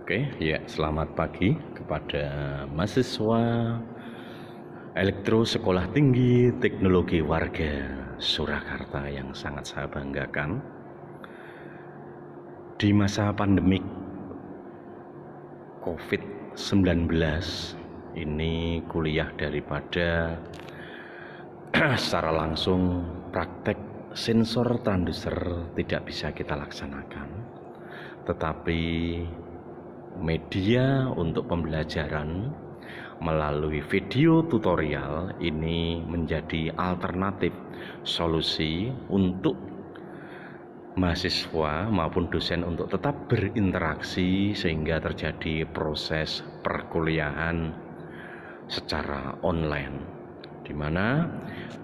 Oke, ya selamat pagi kepada mahasiswa Elektro Sekolah Tinggi Teknologi Warga Surakarta yang sangat saya banggakan. Di masa pandemik COVID-19 ini kuliah daripada secara langsung praktek sensor transducer tidak bisa kita laksanakan, tetapi media untuk pembelajaran melalui video tutorial ini menjadi alternatif solusi untuk mahasiswa maupun dosen untuk tetap berinteraksi sehingga terjadi proses perkuliahan secara online, di mana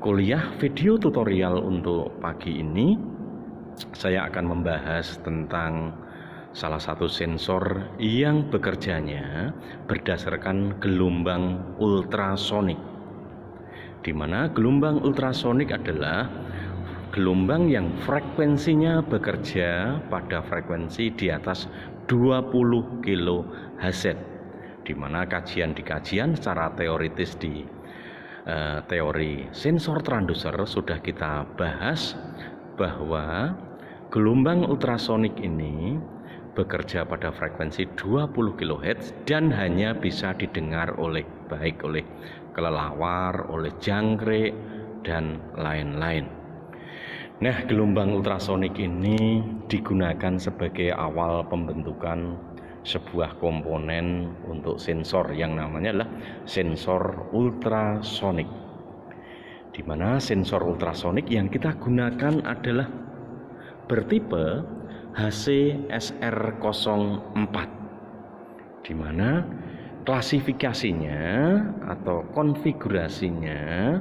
kuliah video tutorial untuk pagi ini saya akan membahas tentang salah satu sensor yang bekerjanya berdasarkan gelombang ultrasonik, di mana gelombang ultrasonik adalah gelombang yang frekuensinya bekerja pada frekuensi di atas 20 kHz, di mana kajian secara teoritis di teori sensor transducer sudah kita bahas bahwa gelombang ultrasonik ini bekerja pada frekuensi 20 kHz dan hanya bisa didengar baik oleh kelelawar, oleh jangkrik, dan lain-lain. Nah, gelombang ultrasonik ini digunakan sebagai awal pembentukan sebuah komponen untuk sensor yang namanya adalah sensor ultrasonik, di mana sensor ultrasonik yang kita gunakan adalah bertipe HC-SR04, di mana klasifikasinya atau konfigurasinya,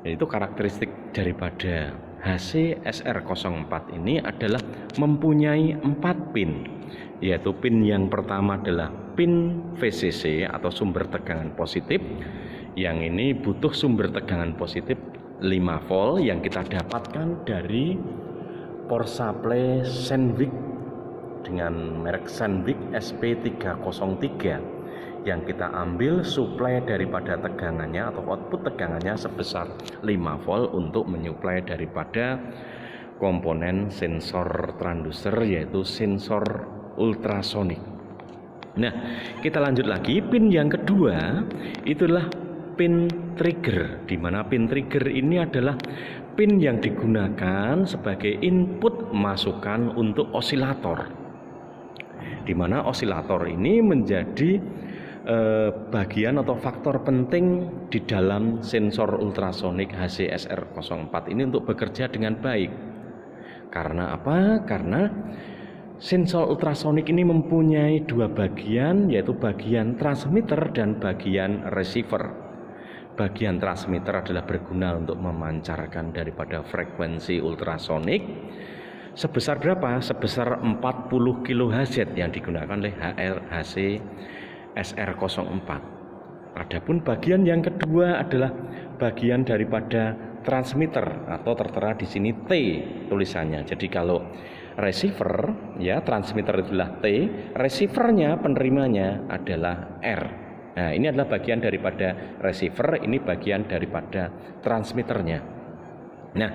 yaitu karakteristik daripada HC-SR04 ini adalah mempunyai 4 pin, yaitu pin yang pertama adalah pin VCC atau sumber tegangan positif, yang ini butuh sumber tegangan positif 5 volt yang kita dapatkan dari power supply Sandvik dengan merek Sandvik SP303, yang kita ambil suplai daripada tegangannya atau output tegangannya sebesar 5 volt untuk menyuplai daripada komponen sensor transducer, yaitu sensor ultrasonik. Nah, kita lanjut lagi. Pin yang kedua itulah pin trigger, di mana pin trigger ini adalah pin yang digunakan sebagai input masukan untuk osilator, di mana osilator ini menjadi bagian atau faktor penting di dalam sensor ultrasonik HC-SR04 ini untuk bekerja dengan baik. Karena apa? Karena sensor ultrasonik ini mempunyai 2 bagian, yaitu bagian transmitter dan bagian receiver. Bagian transmitter adalah berguna untuk memancarkan daripada frekuensi ultrasonik sebesar berapa? Sebesar 40 kHz yang digunakan oleh HC-SR04. Adapun bagian yang kedua adalah bagian daripada transmitter atau tertera di sini T tulisannya. Jadi kalau receiver, ya, transmitter itulah T, receivernya, penerimanya adalah R. Nah, ini adalah bagian daripada receiver, ini bagian daripada transmitternya. Nah,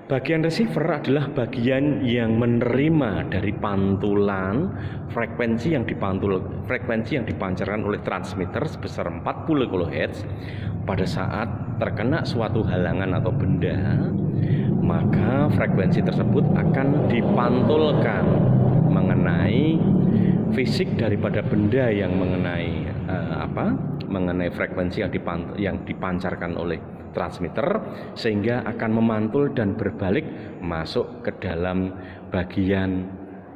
bagian receiver adalah bagian yang menerima dari pantulan frekuensi yang dipancarkan oleh transmitter sebesar 40 kHz pada saat terkena suatu halangan atau benda, maka frekuensi tersebut akan dipantulkan mengenai fisik daripada benda yang mengenai frekuensi yang dipancarkan oleh transmitter, sehingga akan memantul dan berbalik masuk ke dalam bagian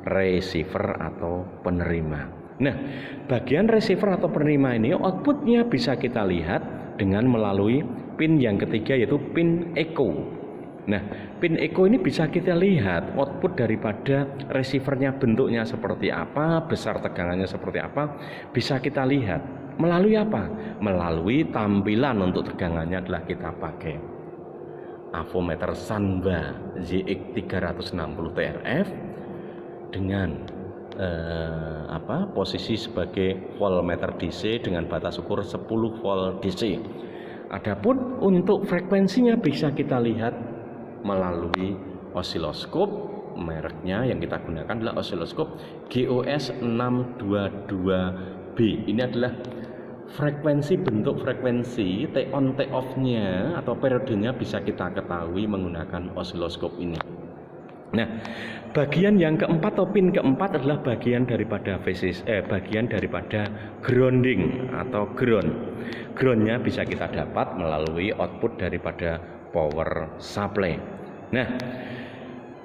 receiver atau penerima. Nah, bagian receiver atau penerima ini outputnya bisa kita lihat dengan melalui pin yang ketiga, yaitu pin echo. Nah, pin echo ini bisa kita lihat output daripada receivernya bentuknya seperti apa, besar tegangannya seperti apa, bisa kita lihat melalui apa? Melalui tampilan untuk tegangannya adalah kita pakai avometer Sanwa ZX360 TRF dengan posisi sebagai voltmeter DC dengan batas ukur 10 volt DC. Adapun untuk frekuensinya bisa kita lihat melalui osiloskop. Mereknya yang kita gunakan adalah osiloskop GOS 622B. Ini adalah frekuensi, bentuk frekuensi T on T off nya atau periodenya bisa kita ketahui menggunakan osiloskop ini. Nah, bagian yang keempat atau pin keempat adalah bagian daripada bagian daripada grounding atau ground. Groundnya bisa kita dapat melalui output daripada power supply. Nah,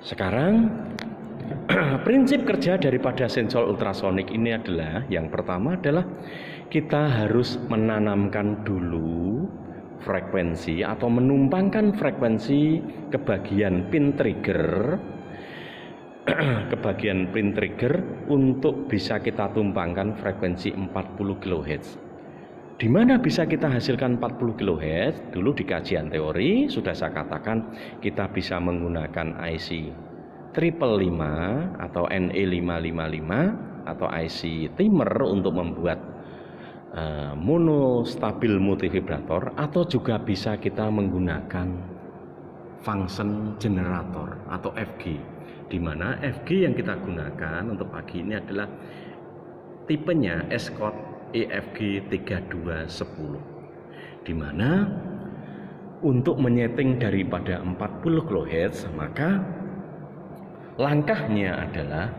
sekarang prinsip kerja daripada sensor ultrasonik ini adalah, yang pertama adalah kita harus menanamkan dulu frekuensi atau menumpangkan frekuensi ke bagian pin trigger untuk bisa kita tumpangkan frekuensi 40 kHz. Di mana bisa kita hasilkan 40 kHz? Dulu di kajian teori sudah saya katakan kita bisa menggunakan IC 555 atau NE555 atau IC timer untuk membuat monostabil multivibrator, atau juga bisa kita menggunakan function generator atau FG, di mana FG yang kita gunakan untuk pagi ini adalah tipenya Escort EFG 3210, di mana untuk menyeting daripada 40 kHz maka langkahnya adalah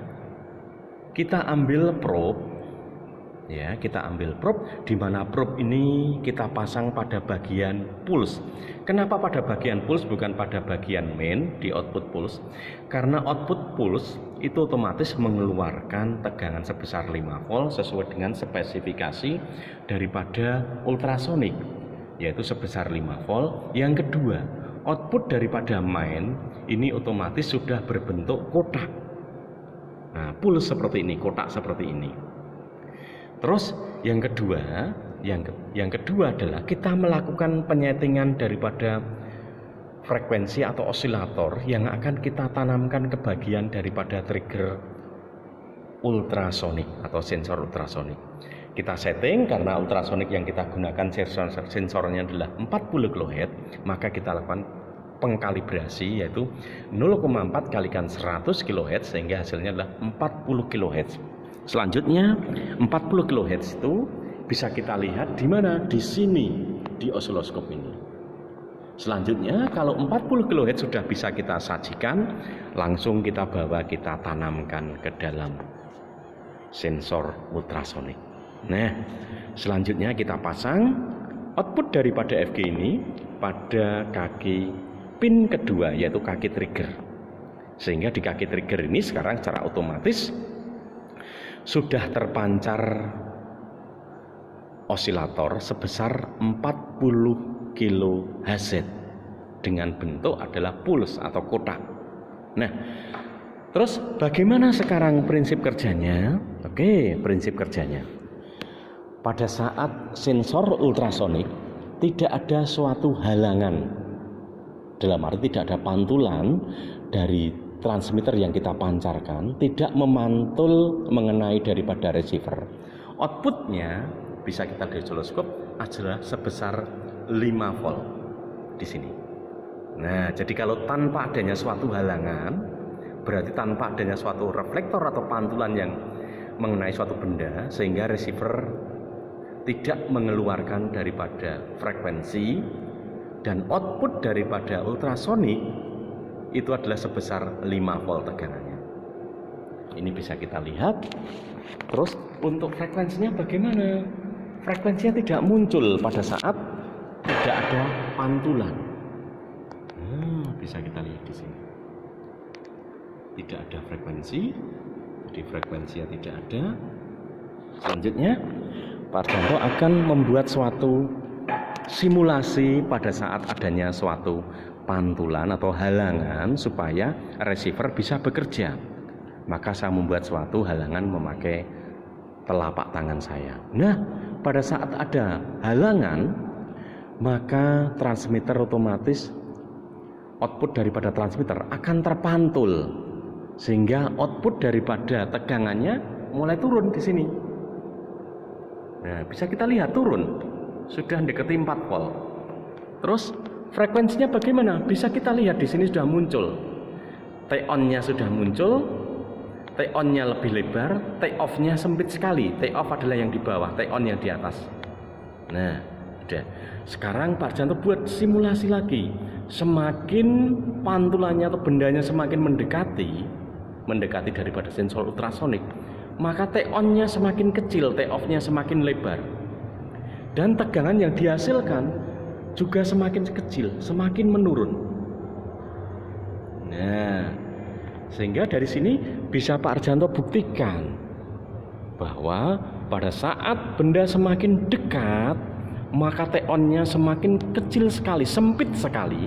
kita ambil probe, ya, kita ambil probe, di mana probe ini kita pasang pada bagian pulse. Kenapa pada bagian pulse bukan pada bagian main di output pulse? Karena output pulse itu otomatis mengeluarkan tegangan sebesar 5 volt sesuai dengan spesifikasi daripada ultrasonik, yaitu sebesar 5 volt. Yang kedua, output daripada main ini otomatis sudah berbentuk kotak. Nah, pulse seperti ini, kotak seperti ini. Terus yang kedua adalah kita melakukan penyetingan daripada frekuensi atau osilator yang akan kita tanamkan ke bagian daripada trigger ultrasonik atau sensor ultrasonik. Kita setting karena ultrasonik yang kita gunakan sensornya adalah 40 kHz, maka kita lakukan pengkalibrasi yaitu 0,4 kalikan 100 kHz sehingga hasilnya adalah 40 kHz. Selanjutnya 40 kHz itu bisa kita lihat di mana? Di sini, di osiloskop ini. Selanjutnya kalau 40 kHz sudah bisa kita sajikan, langsung kita bawa, kita tanamkan ke dalam sensor ultrasonik. Nah, selanjutnya kita pasang output daripada FG ini pada kaki pin kedua, yaitu kaki trigger. Sehingga di kaki trigger ini sekarang secara otomatis sudah terpancar osilator sebesar 40 kHz dengan bentuk adalah pulse atau kotak. Nah, terus bagaimana sekarang prinsip kerjanya? Oke, prinsip kerjanya. Pada saat sensor ultrasonik tidak ada suatu halangan, dalam arti tidak ada pantulan dari transmitter yang kita pancarkan, tidak memantul mengenai daripada receiver. Outputnya bisa kita lihat di osiloskop adalah sebesar 5 volt di sini. Nah, jadi kalau tanpa adanya suatu halangan, berarti tanpa adanya suatu reflektor atau pantulan yang mengenai suatu benda, sehingga receiver tidak mengeluarkan daripada frekuensi, dan output daripada ultrasonik itu adalah sebesar 5 volt tegangannya. Ini bisa kita lihat. Terus untuk frekuensinya bagaimana? Frekuensinya tidak muncul pada saat tidak ada pantulan. Bisa kita lihat di sini. Tidak ada frekuensi, jadi frekuensinya tidak ada. Selanjutnya, Pak Arjanto akan membuat suatu simulasi pada saat adanya suatu pantulan atau halangan supaya receiver bisa bekerja. Maka saya membuat suatu halangan memakai telapak tangan saya. Nah, pada saat ada halangan, maka transmitter otomatis, output daripada transmitter akan terpantul sehingga output daripada tegangannya mulai turun di sini. Nah, bisa kita lihat turun, sudah mendekati 4 volt. Terus frekuensinya bagaimana? Bisa kita lihat di sini sudah muncul. T-on-nya sudah muncul, T-on-nya lebih lebar, T-off-nya sempit sekali. T-off adalah yang di bawah, T-on yang di atas. Nah, udah. Sekarang Pak Arjanto buat simulasi lagi. Semakin pantulannya atau bendanya semakin mendekati daripada sensor ultrasonik, maka T-on-nya semakin kecil, T-off-nya semakin lebar. Dan tegangan yang dihasilkan juga semakin kecil, semakin menurun. Nah, sehingga dari sini bisa Pak Arjanto buktikan bahwa pada saat benda semakin dekat, maka T-on-nya semakin kecil sekali, sempit sekali,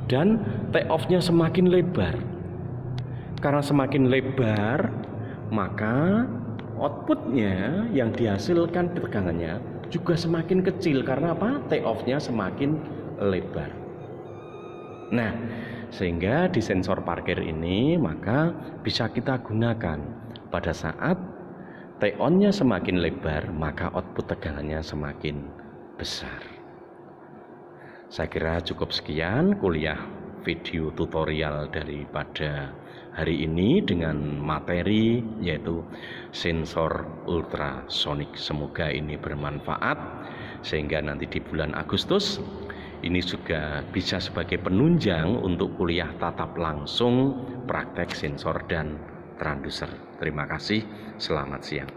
dan T-off-nya semakin lebar. Karena semakin lebar, maka outputnya yang dihasilkan tegangannya juga semakin kecil. Karena apa? T-off-nya semakin lebar. Nah, sehingga di sensor parkir ini maka bisa kita gunakan pada saat T-on-nya semakin lebar, maka output tegangannya semakin besar. Saya kira cukup sekian kuliah video tutorial daripada hari ini dengan materi yaitu sensor ultrasonik. Semoga ini bermanfaat sehingga nanti di bulan Agustus ini juga bisa sebagai penunjang untuk kuliah tatap langsung praktek sensor dan transducer. Terima kasih, selamat siang.